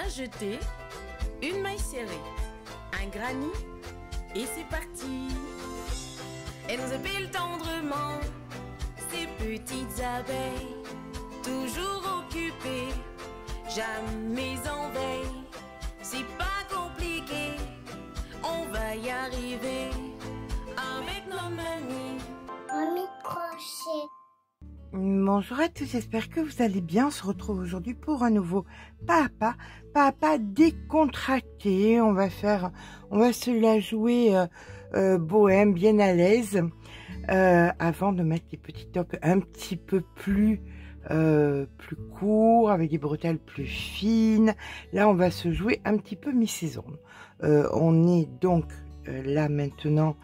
un jeté, une maille serrée, un granit, et c'est parti. Elles épilent tendrement ces petites abeilles, toujours occupées, jamais en veille. C'est pas compliqué, on va y arriver avec nos mamies. Mamie crochet. Bonjour à tous, j'espère que vous allez bien. On se retrouve aujourd'hui pour un nouveau Papa décontracté. On va se la jouer bohème, bien à l'aise, avant de mettre les petits tocs un petit peu plus courts, avec des bretelles plus fines. Là, on va se jouer un petit peu mi-saison. On est donc là maintenant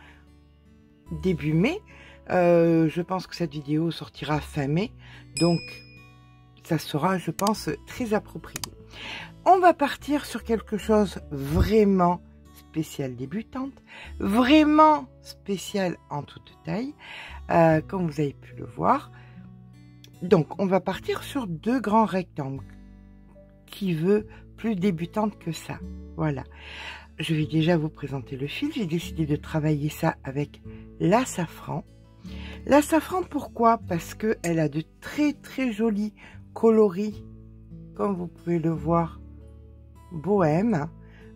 début mai. Je pense que cette vidéo sortira fin mai, donc ça sera, je pense, très approprié. On va partir sur quelque chose vraiment spécial débutante, vraiment spécial en toute taille, comme vous avez pu le voir. Donc on va partir sur deux grands rectangles. Qui veut plus débutante que ça? Voilà. Je vais déjà vous présenter le fil. J'ai décidé de travailler ça avec la safran. La safran, pourquoi? Parce qu'elle a de très jolis coloris, comme vous pouvez le voir, bohème.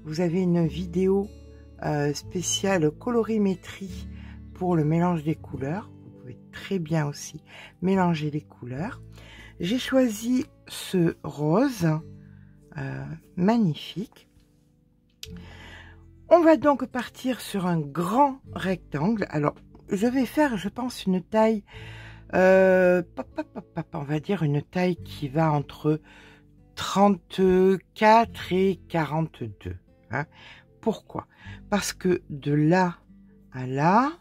Vous avez une vidéo spéciale colorimétrie pour le mélange des couleurs. Vous pouvez très bien aussi mélanger les couleurs. J'ai choisi ce rose magnifique. On va donc partir sur un grand rectangle. Alors, je vais faire, je pense, une taille, on va dire une taille qui va entre 34 et 42. Hein. Pourquoi? Parce que de là à là,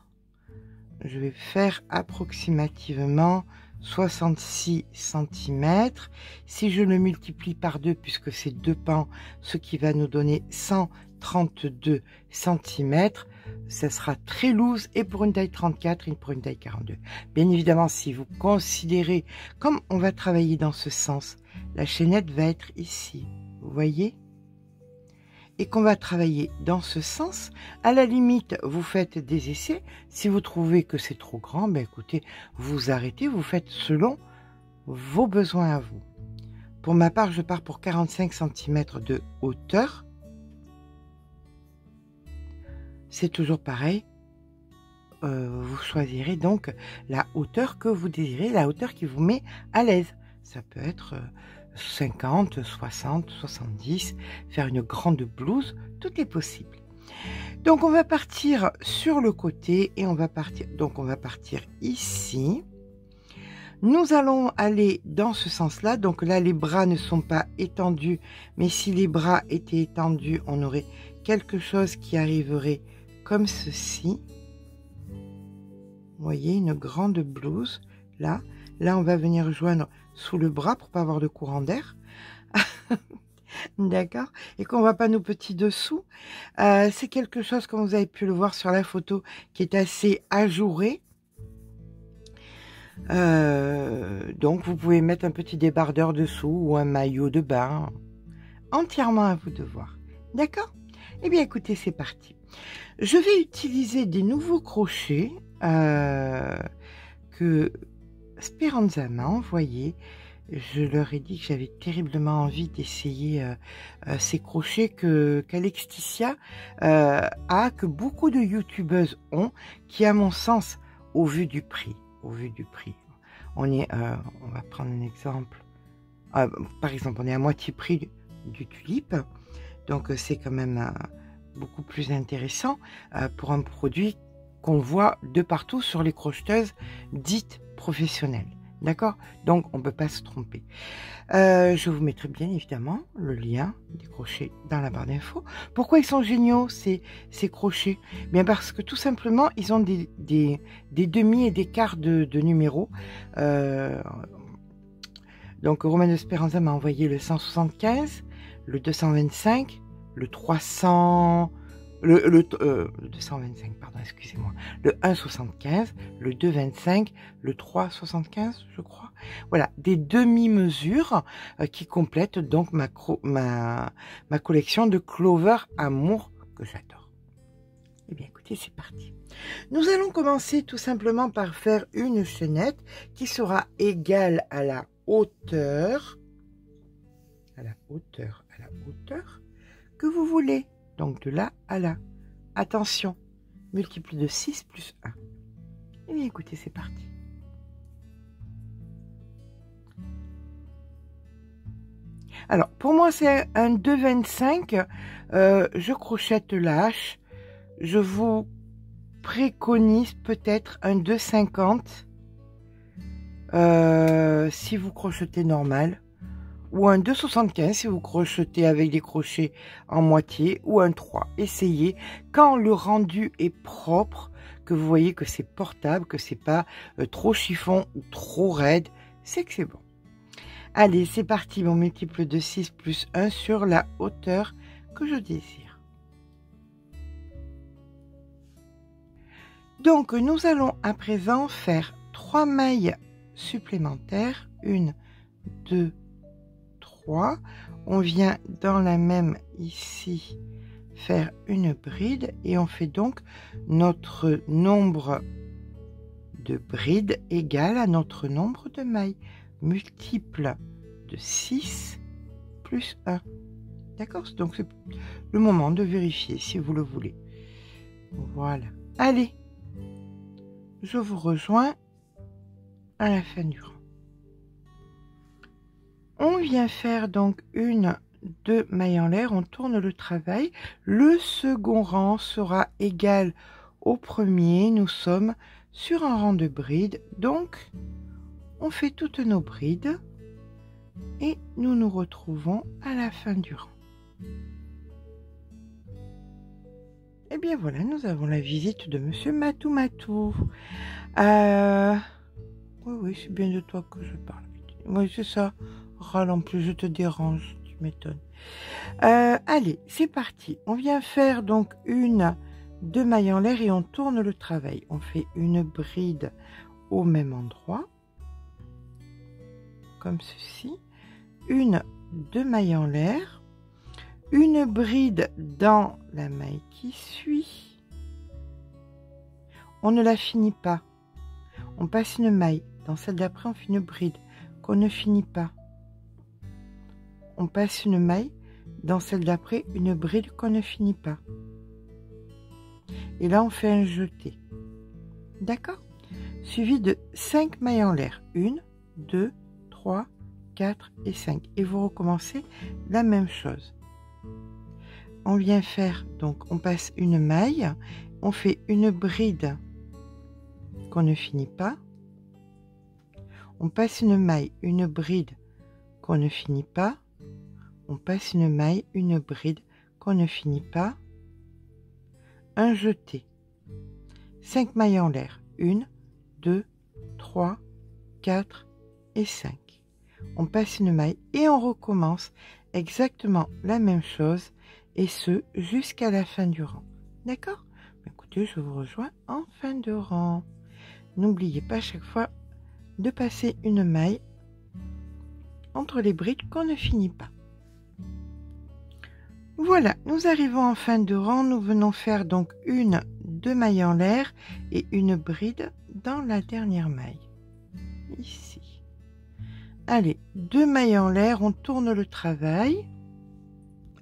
je vais faire approximativement 66 cm. Si je le multiplie par 2, puisque c'est deux pans, ce qui va nous donner 132 cm, ça sera très loose et pour une taille 34 et pour une taille 42. Bien évidemment, si vous considérez, comme on va travailler dans ce sens, la chaînette va être ici, vous voyez, et qu'on va travailler dans ce sens, à la limite, vous faites des essais. Si vous trouvez que c'est trop grand, ben écoutez, vous arrêtez, vous faites selon vos besoins à vous. Pour ma part, je pars pour 45 cm de hauteur. C'est toujours pareil, vous choisirez donc la hauteur que vous désirez, la hauteur qui vous met à l'aise. Ça peut être 50, 60, 70, faire une grande blouse, tout est possible. Donc on va partir sur le côté et on va partir ici. Nous allons aller dans ce sens-là, donc là les bras ne sont pas étendus, mais si les bras étaient étendus, on aurait quelque chose qui arriverait comme ceci. Vous voyez, une grande blouse. Là, on va venir joindre sous le bras pour pas avoir de courant d'air. D'accord? Et qu'on voit pas nos petits dessous. C'est quelque chose, comme vous avez pu le voir sur la photo, qui est assez ajouré. Donc, vous pouvez mettre un petit débardeur dessous ou un maillot de bain. Entièrement à vous de voir. D'accord? Eh bien, écoutez, c'est parti. Je vais utiliser des nouveaux crochets que Speranza m'a envoyés. Je leur ai dit que j'avais terriblement envie d'essayer ces crochets qu'Alexticia a, que beaucoup de youtubeuses ont, qui à mon sens, au vu du prix, on va prendre un exemple. Par exemple, on est à moitié prix du tulipe, donc c'est quand même beaucoup plus intéressant pour un produit qu'on voit de partout sur les crocheteuses dites professionnelles. D'accord? Donc, on ne peut pas se tromper. Je vous mettrai bien évidemment le lien des crochets dans la barre d'infos. Pourquoi ils sont géniaux, ces crochets? Bien parce que tout simplement, ils ont des demi et des quarts de numéros. Donc, Romaine Speranza m'a envoyé le 175, le 225, le 300, le 225, pardon, excusez-moi, le 1,75, le 2,25, le 3,75, je crois. Voilà, des demi-mesures qui complètent donc ma collection de Clover Amour que j'adore. Eh bien, écoutez, c'est parti. Nous allons commencer tout simplement par faire une chaînette qui sera égale à la hauteur, que vous voulez. Donc de là à là. Attention, multiplie de 6 plus 1. Eh bien écoutez, c'est parti. Alors, pour moi, c'est un 2,25. Je crochette lâche. Je vous préconise peut-être un 2,50 si vous crochetez normal. Ou un 2,75 si vous crochetez avec des crochets en moitié, ou un 3. Essayez, quand le rendu est propre, que vous voyez que c'est portable, que c'est pas trop chiffon ou trop raide, c'est que c'est bon. Allez, c'est parti, mon multiple de 6 plus 1 sur la hauteur que je désire. Donc, nous allons à présent faire 3 mailles supplémentaires. 1, 2, 3. On vient dans la même ici faire une bride et on fait donc notre nombre de brides égal à notre nombre de mailles, multiple de 6 plus 1. D'accord? Donc c'est le moment de vérifier si vous le voulez. Voilà. Allez, je vous rejoins à la fin du rang. On vient faire donc 1, 2 mailles en l'air, on tourne le travail. Le second rang sera égal au premier. Nous sommes sur un rang de brides, donc on fait toutes nos brides et nous nous retrouvons à la fin du rang. Et bien voilà, nous avons la visite de Monsieur Matou Matou. Oui, c'est bien de toi que je parle. Oui, c'est ça. Râle en plus, je te dérange, tu m'étonnes. Allez, c'est parti. On vient faire donc 1, 2 mailles en l'air et on tourne le travail. On fait une bride au même endroit, comme ceci. 1, 2 mailles en l'air, une bride dans la maille qui suit. On ne la finit pas. On passe une maille. Dans celle d'après, on fait une bride qu'on ne finit pas. On passe une maille, dans celle d'après, une bride qu'on ne finit pas. Et là, on fait un jeté. D'accord? Suivi de 5 mailles en l'air. 1, 2, 3, 4 et 5. Et vous recommencez la même chose. On vient faire, donc, on passe une maille, on fait une bride qu'on ne finit pas. On passe une maille, une bride qu'on ne finit pas. On passe une maille, une bride qu'on ne finit pas. Un jeté. 5 mailles en l'air. 1, 2, 3, 4 et 5. On passe une maille et on recommence exactement la même chose et ce jusqu'à la fin du rang. D'accord? Écoutez, je vous rejoins en fin de rang. N'oubliez pas à chaque fois de passer une maille entre les brides qu'on ne finit pas. Voilà, nous arrivons en fin de rang. Nous venons faire donc 1, 2 mailles en l'air et une bride dans la dernière maille. Ici. Allez, 2 mailles en l'air, on tourne le travail.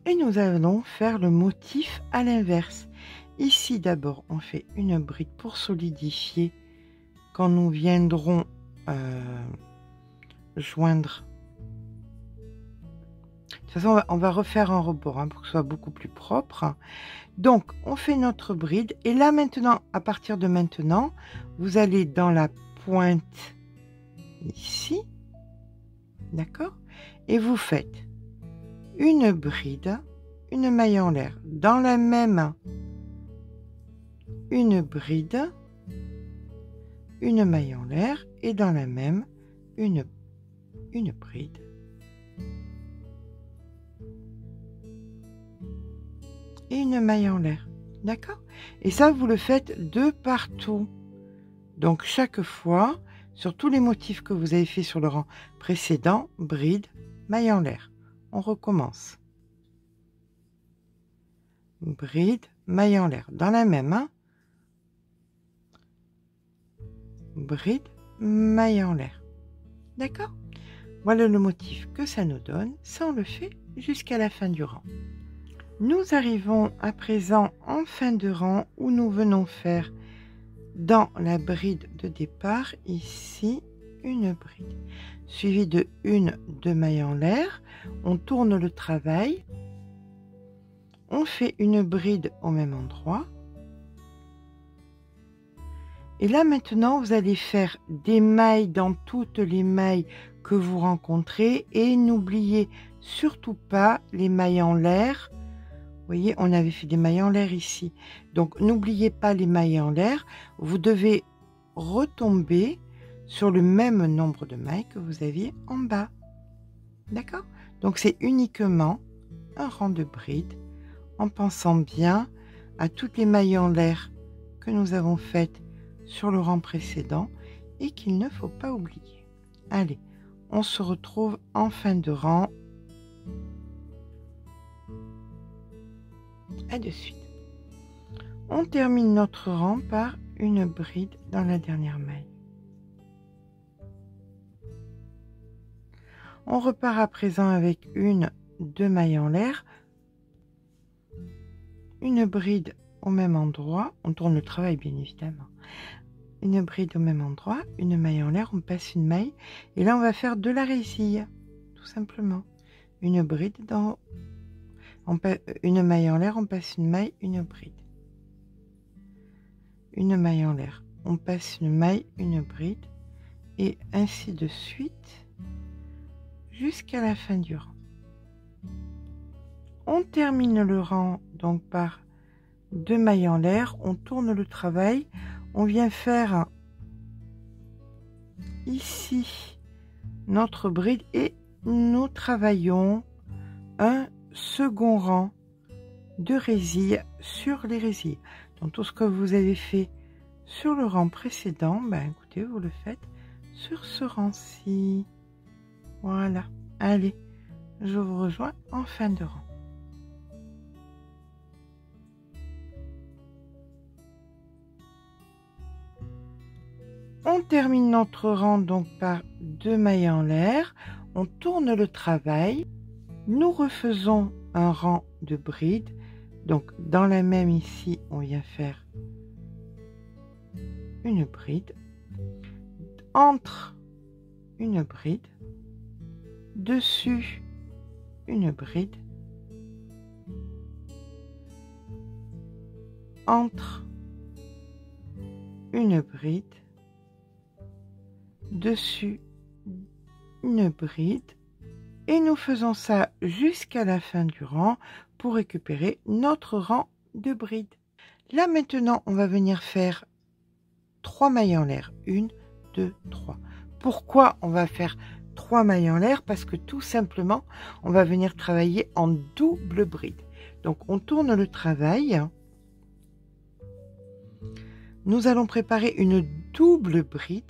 Et nous allons faire le motif à l'inverse. Ici d'abord, on fait une bride pour solidifier quand nous viendrons joindre. De toute façon, on va refaire un rebord pour que ce soit beaucoup plus propre. Donc, on fait notre bride. Et là, maintenant, à partir de maintenant, vous allez dans la pointe ici. D'accord? Et vous faites une bride, une maille en l'air. Dans la même, une bride, une maille en l'air. Et dans la même, une bride. Et une maille en l'air. D'accord? Et ça, vous le faites de partout. Donc, chaque fois, sur tous les motifs que vous avez fait sur le rang précédent, bride, maille en l'air. On recommence. Bride, maille en l'air. Dans la même, hein? Bride, maille en l'air. D'accord? Voilà le motif que ça nous donne. Ça, on le fait jusqu'à la fin du rang. Nous arrivons à présent en fin de rang où nous venons faire dans la bride de départ, ici, une bride, suivie de une de maille en l'air. On tourne le travail. On fait une bride au même endroit. Et là, maintenant, vous allez faire des mailles dans toutes les mailles que vous rencontrez. Et n'oubliez surtout pas les mailles en l'air. Vous voyez, on avait fait des mailles en l'air ici. Donc, n'oubliez pas les mailles en l'air. Vous devez retomber sur le même nombre de mailles que vous aviez en bas. D'accord? Donc, c'est uniquement un rang de bride en pensant bien à toutes les mailles en l'air que nous avons faites sur le rang précédent et qu'il ne faut pas oublier. Allez, on se retrouve en fin de rang. À de suite. On termine notre rang par une bride dans la dernière maille. On repart à présent avec une, deux mailles en l'air, une bride au même endroit, on tourne le travail bien évidemment, une bride au même endroit, une maille en l'air, on passe une maille, et là on va faire de la résille, tout simplement. Une bride dans... une maille en l'air, on passe une maille, une bride. Une maille en l'air, on passe une maille, une bride, et ainsi de suite, jusqu'à la fin du rang. On termine le rang donc par deux mailles en l'air, on tourne le travail, on vient faire ici notre bride et nous travaillons un second rang de résilles sur les résilles. Donc tout ce que vous avez fait sur le rang précédent, ben écoutez, vous le faites sur ce rang-ci. Voilà. Allez, je vous rejoins en fin de rang. On termine notre rang donc par deux mailles en l'air, on tourne le travail, nous refaisons un rang de bride, donc dans la même ici on vient faire une bride, entre une bride, dessus une bride, entre une bride, dessus une bride, et nous faisons ça jusqu'à la fin du rang pour récupérer notre rang de bride. Là maintenant on va venir faire 3 mailles en l'air, 1, 2, 3. Pourquoi on va faire 3 mailles en l'air? Parce que tout simplement on va venir travailler en double bride. Donc on tourne le travail, nous allons préparer une double bride.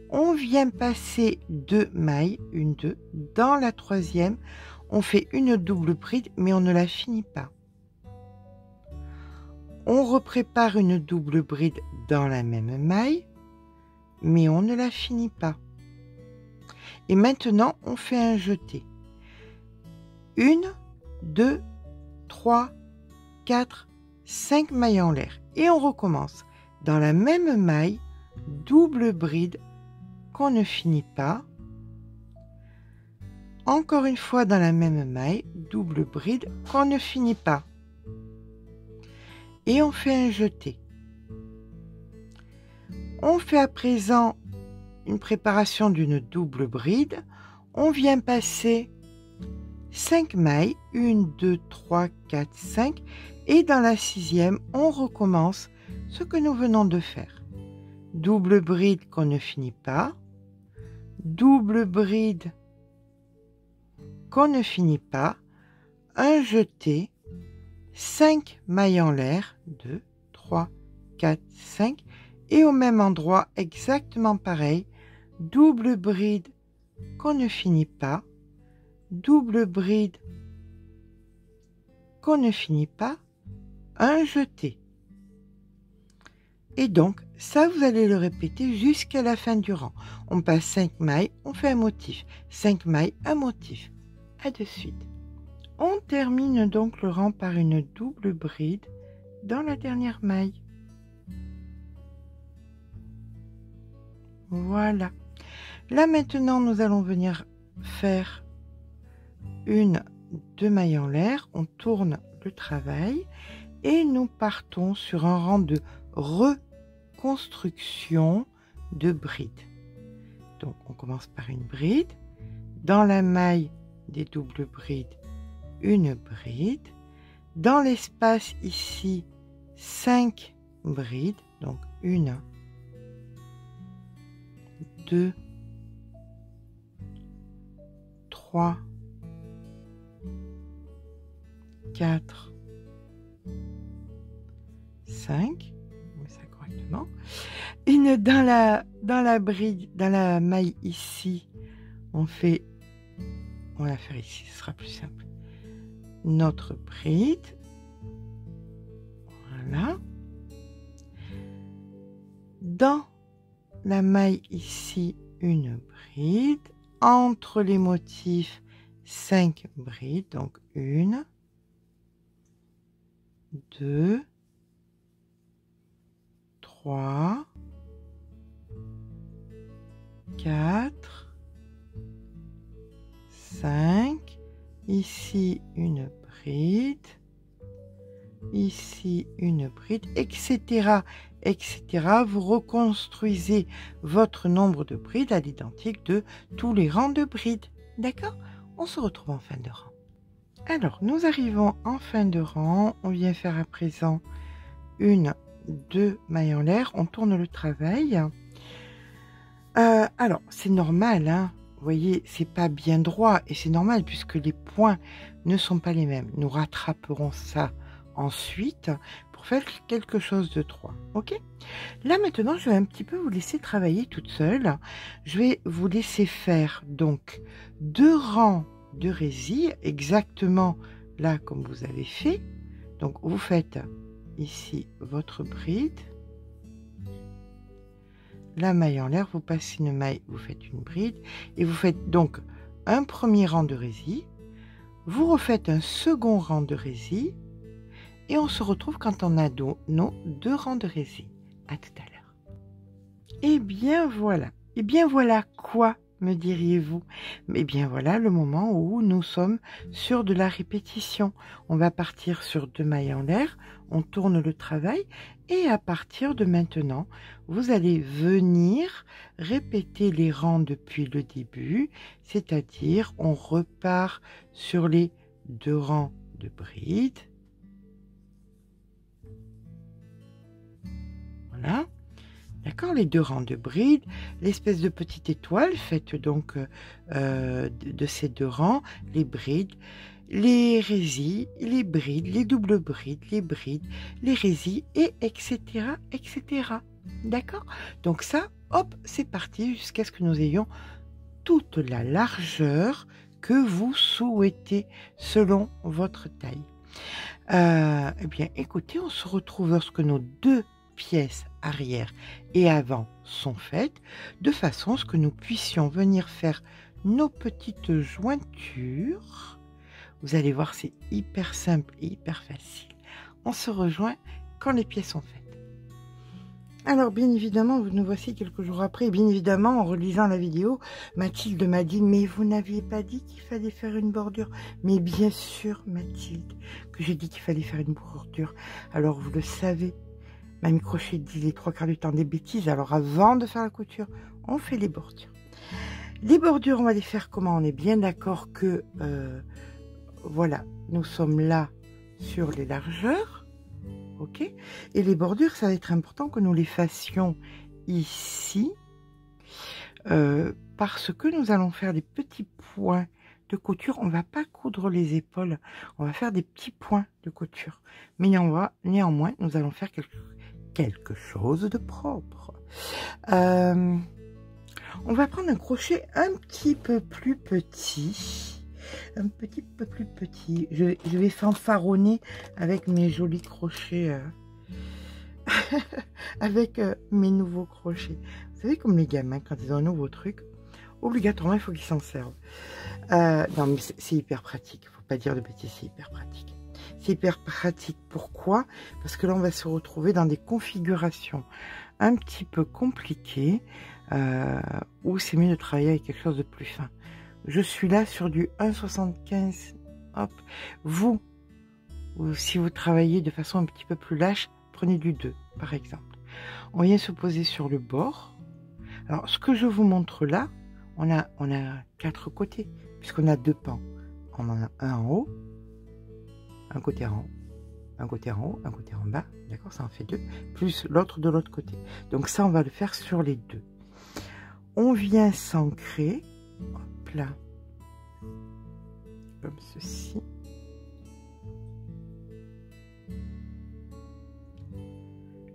On vient passer 2 mailles, 1, 2, dans la troisième, on fait une double bride, mais on ne la finit pas. On reprépare une double bride dans la même maille, mais on ne la finit pas. Et maintenant, on fait un jeté. 1, 2, 3, 4, 5 mailles en l'air. Et on recommence. Dans la même maille, double bride qu'on ne finit pas. Encore une fois dans la même maille, double bride qu'on ne finit pas. Et on fait un jeté. On fait à présent une préparation d'une double bride. On vient passer 5 mailles, 1, 2, 3, 4, 5. Et dans la sixième, on recommence ce que nous venons de faire. Double bride qu'on ne finit pas. Double bride qu'on ne finit pas, un jeté, 5 mailles en l'air, 2, 3, 4, 5, et au même endroit, exactement pareil, double bride qu'on ne finit pas, double bride qu'on ne finit pas, un jeté. Et donc, ça, vous allez le répéter jusqu'à la fin du rang. On passe 5 mailles, on fait un motif. 5 mailles, un motif. À de suite. On termine donc le rang par une double bride dans la dernière maille. Voilà. Là, maintenant, nous allons venir faire une 2 mailles en l'air. On tourne le travail et nous partons sur un rang de reconstruction de bride. Donc on commence par une bride, dans la maille des doubles brides, une bride, dans l'espace ici 5 brides, donc 1, 2, 3, 4, 5, on met ça correctement, une dans la bride, dans la maille ici, on va la faire ici, ce sera plus simple, notre bride, voilà, dans la maille ici, une bride, entre les motifs, 5 brides, donc 1, 2, 3, 4, 5, ici une bride, ici une bride, etc., etc. Vous reconstruisez votre nombre de brides à l'identique de tous les rangs de brides. D'accord? On se retrouve en fin de rang. Alors, nous arrivons en fin de rang. On vient faire à présent une 2 mailles en l'air. On tourne le travail. Alors, c'est normal, hein. Vous voyez, c'est pas bien droit et c'est normal puisque les points ne sont pas les mêmes. Nous rattraperons ça ensuite pour faire quelque chose de droit. Ok? Là maintenant, je vais un petit peu vous laisser travailler toute seule. Je vais vous laisser faire donc 2 rangs de résille exactement là comme vous avez fait. Donc vous faites ici votre bride. La maille en l'air, vous passez une maille, vous faites une bride et vous faites donc un premier rang de résille. Vous refaites un second rang de résille et on se retrouve quand on a nos 2 rangs de résille. À tout à l'heure. Et bien voilà. Et bien voilà quoi, me diriez-vous? Eh bien voilà le moment où nous sommes sur de la répétition. On va partir sur 2 mailles en l'air, on tourne le travail et à partir de maintenant, vous allez venir répéter les rangs depuis le début, c'est-à-dire on repart sur les 2 rangs de brides. Voilà. D'accord, les 2 rangs de brides, l'espèce de petite étoile faite donc de ces 2 rangs, les brides, les résilles, les brides, les doubles brides, les brides, les résilles, et etc., etc. D'accord? Donc ça, hop, c'est parti jusqu'à ce que nous ayons toute la largeur que vous souhaitez selon votre taille. Eh bien, écoutez, on se retrouve lorsque nos 2 pièces arrière et avant sont faites, de façon à ce que nous puissions venir faire nos petites jointures. Vous allez voir, c'est hyper simple et hyper facile. On se rejoint quand les pièces sont faites. Alors, bien évidemment, nous voici quelques jours après. Et bien évidemment, en relisant la vidéo, Mathilde m'a dit « Mais vous n'aviez pas dit qu'il fallait faire une bordure ?» Mais bien sûr, Mathilde, que j'ai dit qu'il fallait faire une bordure. Alors, vous le savez, Mamie Crochet dit les 3/4 du temps des bêtises. Alors, avant de faire la couture, on fait les bordures. Les bordures, on va les faire comment? On est bien d'accord que... voilà, nous sommes là sur les largeurs, ok? Et les bordures, ça va être important que nous les fassions ici, parce que nous allons faire des petits points de couture. On va pas coudre les épaules, on va faire des petits points de couture. Mais néanmoins, nous allons faire quelque chose de propre. On va prendre un crochet un petit peu plus petit. Un petit peu plus petit. Je vais fanfaronner avec mes jolis crochets. Avec mes nouveaux crochets. Vous savez, comme les gamins, quand ils ont un nouveau truc, obligatoirement, il faut qu'ils s'en servent. Non, mais c'est hyper pratique. Faut pas dire de bêtises, c'est hyper pratique. C'est hyper pratique. Pourquoi? Parce que là, on va se retrouver dans des configurations un petit peu compliquées où c'est mieux de travailler avec quelque chose de plus fin. Je suis là sur du 1,75. Hop. Vous, si vous travaillez de façon un petit peu plus lâche, prenez du 2, par exemple. On vient se poser sur le bord. Alors, ce que je vous montre là, on a 4 côtés, puisqu'on a 2 pans. On en a un en haut, un côté en haut, un côté en haut, un côté en bas. D'accord, ça en fait 2, plus l'autre de l'autre côté. Donc ça, on va le faire sur les 2. On vient s'ancrer, hop là, comme ceci.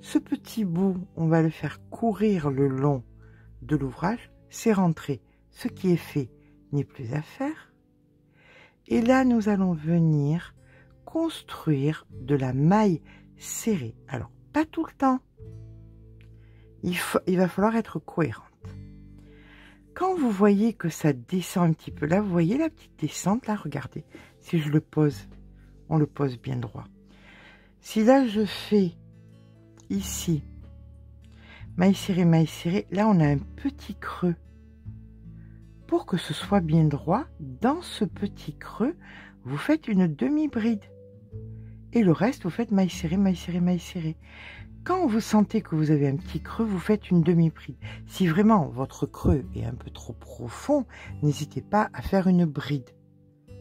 Ce petit bout, on va le faire courir le long de l'ouvrage. C'est rentré. Ce qui est fait n'est plus à faire. Et là, nous allons venir construire de la maille serrée. Alors, pas tout le temps. Il va falloir être cohérente. Quand vous voyez que ça descend un petit peu, là, vous voyez la petite descente, là, regardez. Si je le pose, on le pose bien droit. Si là, je fais ici, maille serrée, là on a un petit creux. Pour que ce soit bien droit, dans ce petit creux, vous faites une demi-bride. Et le reste, vous faites maille serrée. Quand vous sentez que vous avez un petit creux, vous faites une demi-bride. Si vraiment votre creux est un peu trop profond, n'hésitez pas à faire une bride.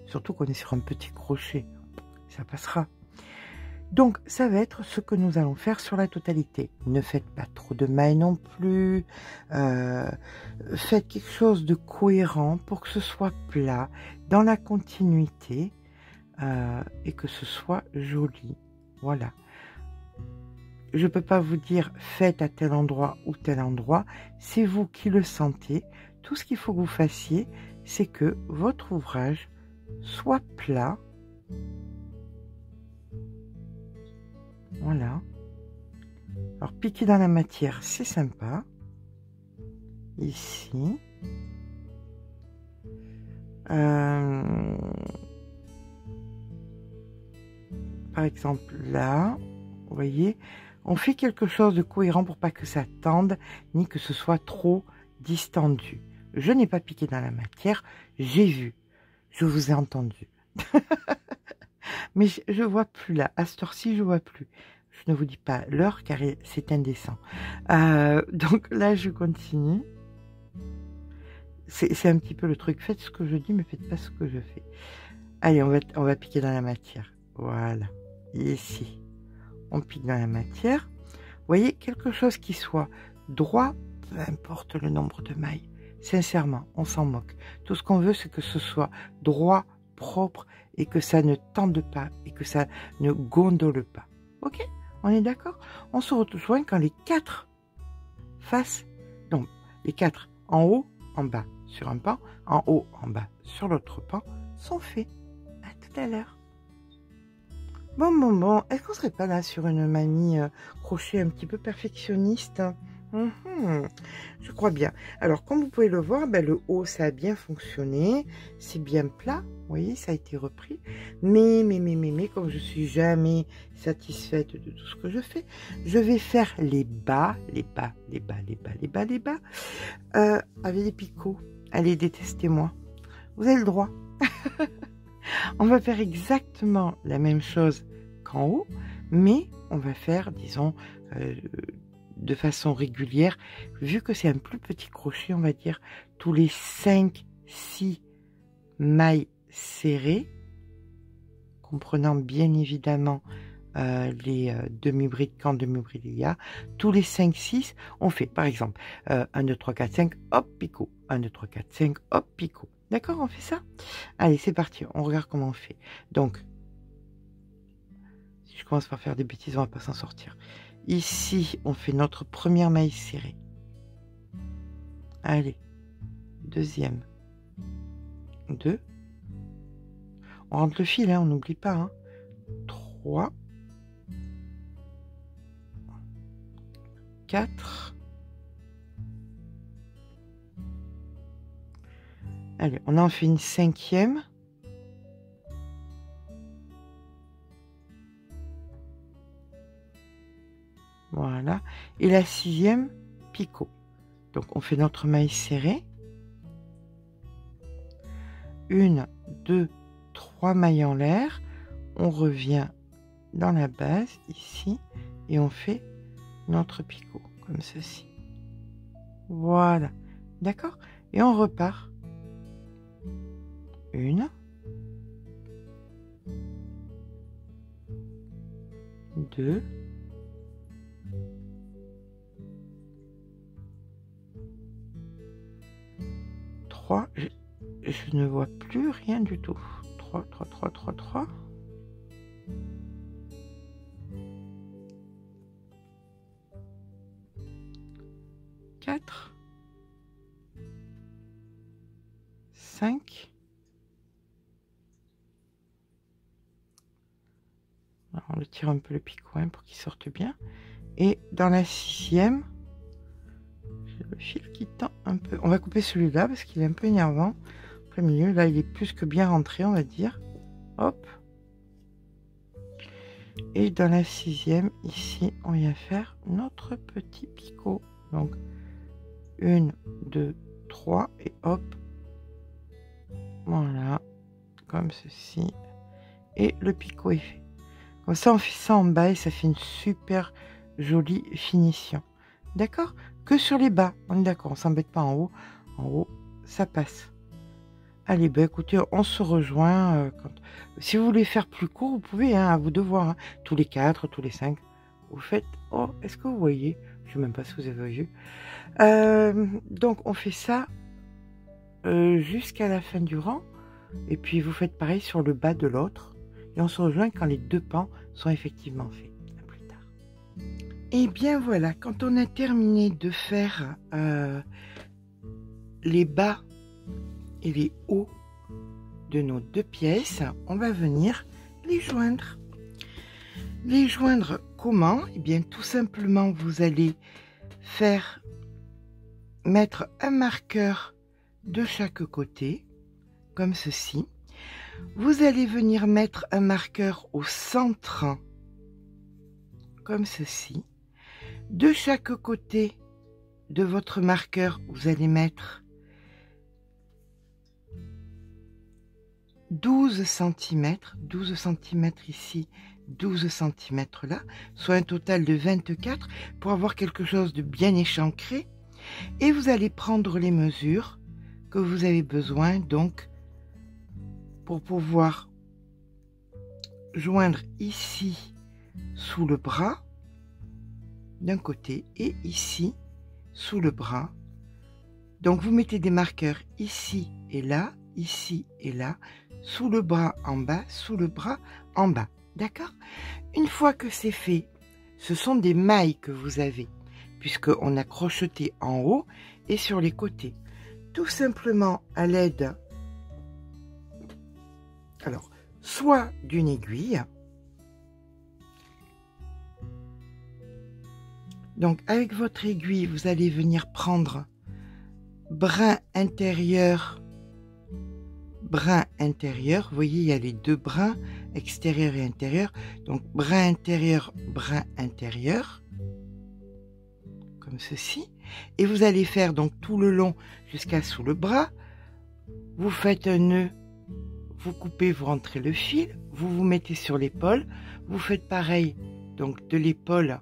Surtout qu'on est sur un petit crochet, ça passera. Donc, ça va être ce que nous allons faire sur la totalité. Ne faites pas trop de mailles non plus. Faites quelque chose de cohérent pour que ce soit plat, dans la continuité, et que ce soit joli. Voilà. Je ne peux pas vous dire faites à tel endroit ou tel endroit. C'est vous qui le sentez. Tout ce qu'il faut que vous fassiez, c'est que votre ouvrage soit plat. Voilà. Alors, piquer dans la matière, c'est sympa. Ici. Par exemple, là, vous voyez, on fait quelque chose de cohérent pour pas que ça tende, ni que ce soit trop distendu. Je n'ai pas piqué dans la matière, j'ai vu. Je vous ai entendu. Mais je vois plus là. À cette heure-ci, je vois plus. Je ne vous dis pas l'heure car c'est indécent. Donc là, je continue. C'est un petit peu le truc. Faites ce que je dis, mais faites pas ce que je fais. Allez, on va piquer dans la matière. Voilà. Ici, on pique dans la matière. Vous voyez, quelque chose qui soit droit, peu importe le nombre de mailles. Sincèrement, on s'en moque. Tout ce qu'on veut, c'est que ce soit droit, propre, et que ça ne tende pas, et que ça ne gondole pas. Ok? On est d'accord? On se rejoint quand les 4 faces, donc les 4 en haut, en bas sur un pan, en haut, en bas sur l'autre pan, sont faits. À tout à l'heure. Bon, est-ce qu'on serait pas là sur une manie crochet un petit peu perfectionniste? Je crois bien. Alors, comme vous pouvez le voir, ben, le haut, ça a bien fonctionné. C'est bien plat. Vous voyez, ça a été repris. Mais, comme je suis jamais satisfaite de tout ce que je fais, je vais faire les bas, avec des picots. Allez, détestez-moi. Vous avez le droit. On va faire exactement la même chose qu'en haut, mais on va faire, disons, de façon régulière, vu que c'est un plus petit crochet, on va dire tous les 5-6 mailles serrées, comprenant bien évidemment les demi-brides quand demi-bride il y a, tous les 5-6, on fait par exemple 1, 2, 3, 4, 5, hop, picot, 1, 2, 3, 4, 5, hop, picot. D'accord, on fait ça? Allez, c'est parti, on regarde comment on fait. Donc, si je commence par faire des bêtises, on va pas s'en sortir. Ici, on fait notre première maille serrée. Allez, deuxième. 2. On rentre le fil, hein, on n'oublie pas. Hein. 3. 4. Allez, on en fait une 5e. Voilà. Et la 6e, picot. Donc, on fait notre maille serrée. 1, 2, 3 mailles en l'air. On revient dans la base, ici, et on fait notre picot, comme ceci. Voilà. D'accord? Et on repart. 1. 2. 3. Je ne vois plus rien du tout. 3, 3, 3, 3, 3. 4. 5. Alors, on le tire un peu le picot hein, pour qu'il sorte bien. Et dans la 6e, j'ai le fil qui tend un peu. On va couper celui-là parce qu'il est un peu énervant. Au milieu, là, il est plus que bien rentré, on va dire. Hop. Et dans la 6e, ici, on vient faire notre petit picot. Donc, 1, 2, 3 et hop. Voilà. Comme ceci. Et le picot est fait. Comme ça, on fait ça en bas et ça fait une super jolie finition. D'accord? Que sur les bas. On est d'accord, on s'embête pas en haut. En haut, ça passe. Allez, ben écoutez, on se rejoint. Si vous voulez faire plus court, vous pouvez, hein, à vous de voir. Hein. Tous les 4, tous les 5. Vous faites... Oh, est-ce que vous voyez? Je ne sais même pas si vous avez vu. Donc, on fait ça jusqu'à la fin du rang. Et puis, vous faites pareil sur le bas de l'autre. Et on se rejoint quand les 2 pans sont effectivement faits. À plus tard. Et bien voilà, quand on a terminé de faire les bas et les hauts de nos 2 pièces, on va venir les joindre. Les joindre comment? Eh bien tout simplement, vous allez mettre un marqueur de chaque côté, comme ceci. Vous allez venir mettre un marqueur au centre, comme ceci. De chaque côté de votre marqueur, vous allez mettre 12 cm, 12 cm ici, 12 cm là, soit un total de 24 pour avoir quelque chose de bien échancré. Et vous allez prendre les mesures que vous avez besoin, donc, pour pouvoir joindre ici sous le bras d'un côté et ici sous le bras. Donc vous mettez des marqueurs ici et là, sous le bras en bas, sous le bras en bas. D'accord? Une fois que c'est fait, ce sont des mailles que vous avez, puisqu'on a crocheté en haut et sur les côtés. Tout simplement à l'aide, alors, soit d'une aiguille. Donc avec votre aiguille, vous allez venir prendre brin intérieur. Vous voyez, il y a les 2 brins, extérieur et intérieur. Donc brin intérieur, comme ceci. Et vous allez faire donc tout le long jusqu'à sous le bras. Vous faites un nœud, vous coupez, vous rentrez le fil, vous vous mettez sur l'épaule. Vous faites pareil, donc de l'épaule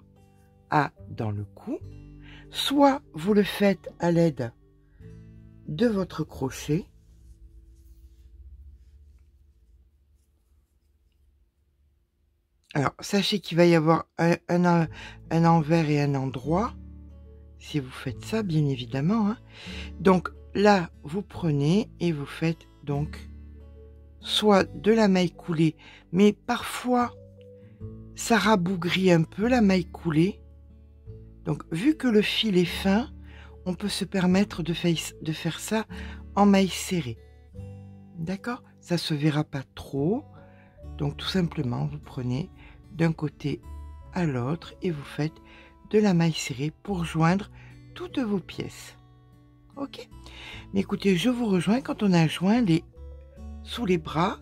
dans le cou. Soit vous le faites à l'aide de votre crochet. Alors, sachez qu'il va y avoir un envers et un endroit, si vous faites ça, bien évidemment. Hein. Donc, là, vous prenez et vous faites donc soit de la maille coulée, mais parfois ça rabougrit un peu la maille coulée. Donc vu que le fil est fin, on peut se permettre de faire ça en maille serrée. D'accord? Ça se verra pas trop. Donc tout simplement, vous prenez d'un côté à l'autre et vous faites de la maille serrée pour joindre toutes vos pièces. Ok? Mais écoutez, je vous rejoins quand on a joint les sous les bras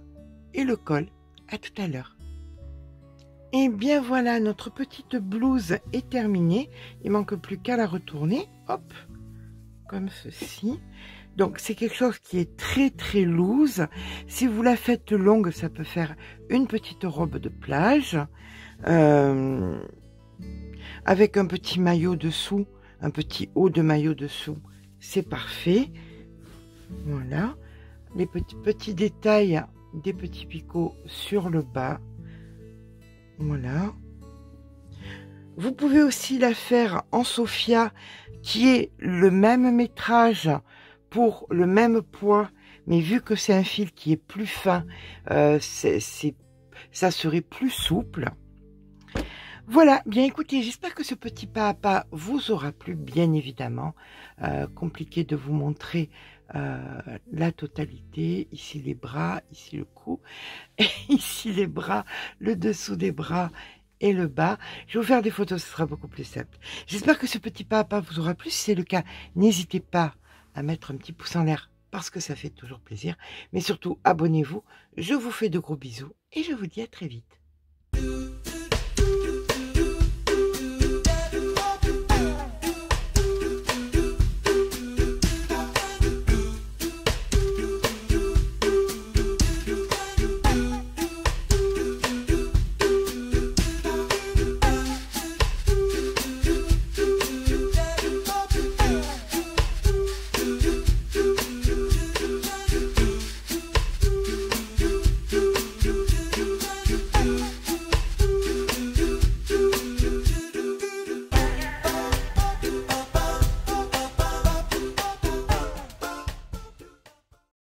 et le col. À tout à l'heure. Et bien voilà, notre petite blouse est terminée. Il manque plus qu'à la retourner. Hop, comme ceci. Donc c'est quelque chose qui est très très loose. Si vous la faites longue, ça peut faire une petite robe de plage. Avec un petit maillot dessous, un petit haut de maillot dessous, c'est parfait. Voilà. Les petits détails des petits picots sur le bas. Voilà. Vous pouvez aussi la faire en Sophia, qui est le même métrage pour le même poids, mais vu que c'est un fil qui est plus fin, ça serait plus souple. Voilà, bien écoutez, j'espère que ce petit pas à pas vous aura plu, bien évidemment. Compliqué de vous montrer la totalité. Ici les bras, ici le cou, et ici les bras, le dessous des bras et le bas. Je vais vous faire des photos, ce sera beaucoup plus simple. J'espère que ce petit pas à pas vous aura plu. Si c'est le cas, n'hésitez pas à mettre un petit pouce en l'air parce que ça fait toujours plaisir. Mais surtout, abonnez-vous. Je vous fais de gros bisous et je vous dis à très vite.